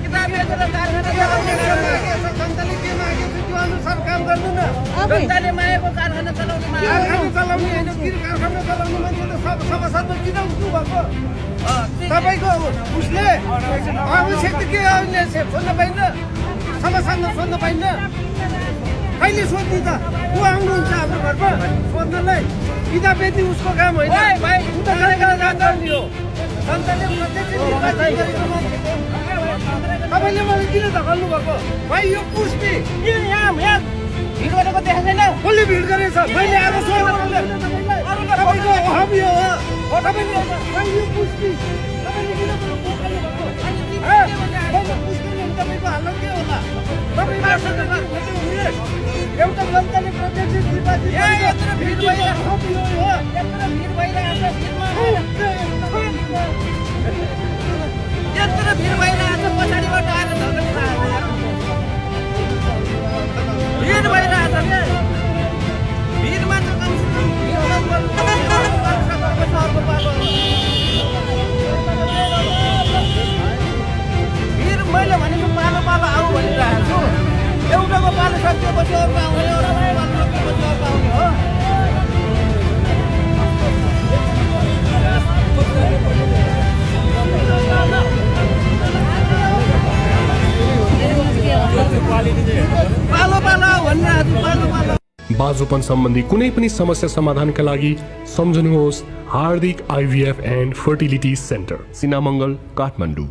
किताब बेचेर कारखाना चलाउने जनताले के मागेको त्यो अनुसार काम गर्नु न। जनताले मागेको कारखाना चलाउने होइन, कारखाना चलाउने मान्छे त सभासदमा किन उठ्नु भएको? तपाईँको उसले आवश्यक के सोध्न पाइन्न, सभासदमा सोध्न पाइन्न। कहिले सोध्ने त? को आउनुहुन्छ हाम्रो घरमा सोध्नलाई? किताब बेच्ने उसको काम होइन, जानकारी हो। जनताले तपाईँले मलाई किन धकाल्नु भएको भाइ? यो पुष्टि यहाँ भिड गरेको देखाएको छैन। कसले भिड गरेछ? मैले आएको तपाईँको हबी हो। तपाईँले यो पुष्टि तपाईँले किन तपाईँको हालत के होला? एउटा जनताले प्रत्यक्ष निर्वाचित भिड भइरहेको यत्रो भिड भइरहेको छ, पछाडिबाट आएर भिड भइरहेको छ क्या। भिडमा त कमसेकम भिड मैले भनेको पालो पालो आऊ भनिरहेको छु। एउटाको पालो सकिएपछि अर्को आउने, एउटाको पालो सकिएपछि अर्को आउने हो। बाजुपन सम्बन्धी कुनै पनि समस्या समाधानका लागि सम्झनुहोस् हार्दिक IVF and fertility centre, Sinamangal, Kathmandu.